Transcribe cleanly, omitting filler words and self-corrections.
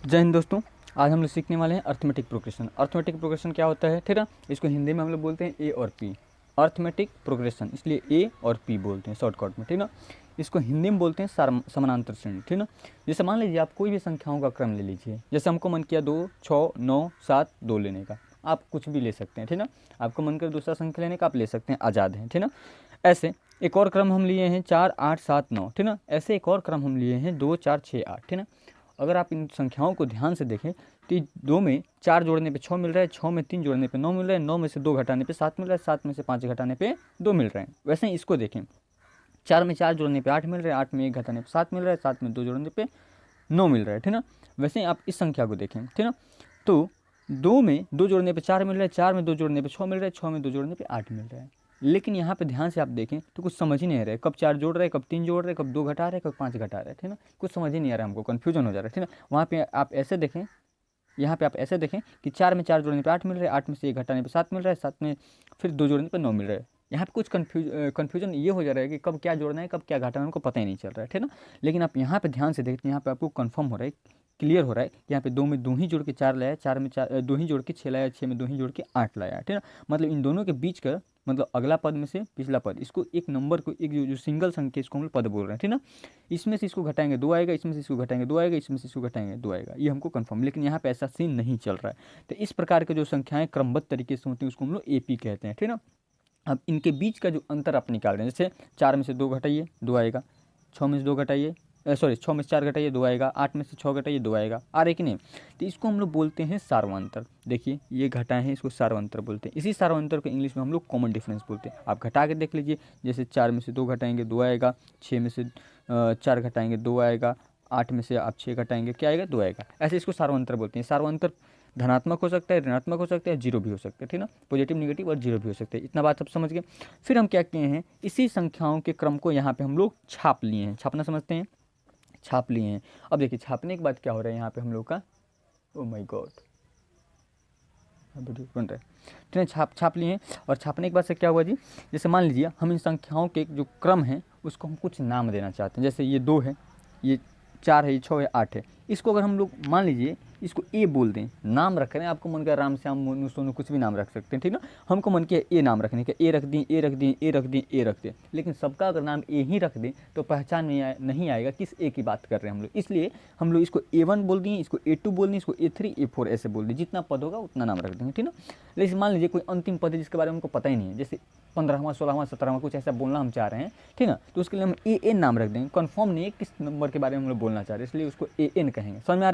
जय हिंद दोस्तों। आज हम लोग सीखने वाले हैं अर्थमेटिक प्रोग्रेशन। अर्थमेटिक प्रोग्रेशन क्या होता है, ठीक है। इसको हिंदी में हम लोग बोलते हैं ए और पी। अर्थमेटिक प्रोग्रेशन इसलिए ए और पी बोलते हैं शॉर्टकट में, ठीक ना। इसको हिंदी में बोलते हैं समानांतर श्रेणी, ठीक ना। जैसे मान लीजिए आप कोई भी संख्याओं का क्रम ले लीजिए। जैसे हमको मन किया 2, 6, 9, 7, 2 लेने का, आप कुछ भी ले सकते हैं, ठीक ना। आपको मन कर दूसरा संख्या लेने का, आप ले सकते हैं, आज़ाद हैं, ठीक ना। ऐसे एक और क्रम हम लिए हैं 4, 8, 7, 9, ठीक ना। ऐसे एक और क्रम हम लिए हैं 2, 4, 6, 8, ठीक ना। अगर आप इन संख्याओं को ध्यान से देखें तो 2 में 4 जोड़ने पे 6 मिल रहा है, 6 में 3 जोड़ने पे 9 मिल रहा है, 9 में से 2 घटाने पे 7 मिल रहा है, 7 में से 5 घटाने पे 2 मिल रहे हैं। वैसे ही इसको देखें, 4 में 4 जोड़ने पे 8 मिल रहा है, 8 में 1 घटाने पे 7 मिल रहा है, 7 में 2 जोड़ने पे 9 मिल रहा है, ठीक ना। वैसे ही आप इस संख्या को देखें, ठीक ना। तो 2 में 2 जोड़ने पे 4 मिल रहा है, 4 में 2 जोड़ने पे 6 मिल रहा है, 6 में 2 जोड़ने पे 8 मिल रहा है। लेकिन यहाँ पे ध्यान से आप देखें तो कुछ समझ ही नहीं आ रहा है, कब 4 जोड़ रहे हैं, कब 3 जोड़ रहे हैं, कब 2 घटा रहे हैं, कब 5 घटा रहे हैं, ठीक ना। कुछ समझ ही नहीं आ रहा है, हमको कन्फ्यूजन हो जा रहा है, ठीक ना। वहाँ पे आप ऐसे देखें, यहाँ पे आप ऐसे देखें कि 4 में 4 जोड़ने पे 8 मिल रहा है, 8 में से 1 घटाने पे 7 मिल रहा है, 7 में फिर 2 जोड़ने पे 9 मिल रहा है। यहाँ पे कुछ कन्फ्यूजन ये हो जा रहा है कि कब क्या जोड़ना है, कब क्या घटाना है, हमको पता ही नहीं चल रहा है, ठीक ना। लेकिन आप यहाँ पे ध्यान से देखते हैं, यहाँ पे आपको कन्फर्म हो रहा है, क्लियर हो रहा है कि यहाँ पे 2 में 2 ही जोड़ के 4 लाया, 4 में 2 ही जोड़ के 6 लाया, 6 में 2 ही जोड़ के 8 लाया, ठीक है। मतलब इन दोनों के बीच का मतलब अगला पद में से पिछला पद, इसको एक नंबर को एक जो सिंगल संख्या इसको हम लोग पद बोल रहे हैं, ठीक ना। इसमें से इसको घटाएंगे 2 आएगा, इसमें से इसको घटाएंगे 2 आएगा, इसमें से इसको घटाएंगे 2 आएगा, ये हमको कंफर्म। लेकिन यहाँ पे ऐसा सीन नहीं चल रहा है। तो इस प्रकार के जो संख्याएं क्रमबद्ध तरीके से होती हैं उसको हम लोग एपी कहते हैं, ठीक ना। अब इनके बीच का जो अंतर आप निकाल रहे हैं, जैसे 4 में से 2 घटाइए 2 आएगा, 6 में से 2 घटाइए 6 में से 4 घटाइए 2 आएगा, 8 में से 6 घटाइए 2 आएगा, आ रहे कि नहीं। तो इसको हम लोग बोलते हैं सार्वंतर। देखिए ये घटाए हैं, इसको सार्वंतर बोलते हैं। इसी सार्वंतर को इंग्लिश में हम लोग कॉमन डिफरेंस बोलते हैं। आप घटा के देख लीजिए, जैसे 4 में से 2 घटाएंगे 2 आएगा, 6 में से 4 घटाएंगे 2 आएगा, 8 में से आप 6 घटाएंगे क्या आएगा 2 आएगा। ऐसे इसको सार्वंतर बोलते हैं। सार्वंतर धनात्मक हो सकता है, ऋणात्मक हो सकता है, जीरो भी हो सकता है, ठीक ना। पॉजिटिव, नेगेटिव और जीरो भी हो सकते हैं। इतना बात सब समझ गए। फिर हम क्या किए हैं, इसी संख्याओं के क्रम को यहाँ पे हम लोग छाप लिए हैं। छापना समझते हैं, छाप लिए हैं। अब देखिए छापने के बाद क्या हो रहा है यहाँ पे हम लोग का, ओ माय गॉड वीडियो बन रहा है, ठीक है। छाप लिए हैं। और छापने के बाद से क्या हुआ जी, जैसे मान लीजिए हम इन संख्याओं के जो क्रम है उसको हम कुछ नाम देना चाहते हैं। जैसे ये 2 है, ये 4 है, ये 6 है, 8 है। इसको अगर हम लोग मान लीजिए इसको ए बोल दें, नाम रख रहे हैं, आपको मन किया राम श्याम मोनू सोनू कुछ भी नाम रख सकते हैं, ठीक ना। हमको मन किया ए नाम रखने का, ए रख दिए, ए रख दिए, ए रख दिए, ए रख दिए। लेकिन सबका अगर नाम ए ही रख दें तो पहचान नहीं आएगा किस ए की बात कर रहे हैं हम लोग। इसलिए हम लोग इसको A1 बोल दिए, इसको A2 बोल दिए, इसको A3, A4 ऐसे बोल दिए। जितना पद होगा उतना नाम रख देंगे, ठीक ना। लेकिन मान लीजिए कोई अंतिम पद है जिसके बारे में हमको पता ही नहीं है, जैसे 15वां, 16वां, 17वां कुछ ऐसा बोलना हम चाह रहे हैं, ठीक ना। तो उसके लिए हम AN नाम रख देंगे। कन्फर्म नहीं है किस नंबर के बारे में हम लोग बोलना चाह रहे हैं, इसलिए उसको AN कहेंगे। समझ में आ रहा है।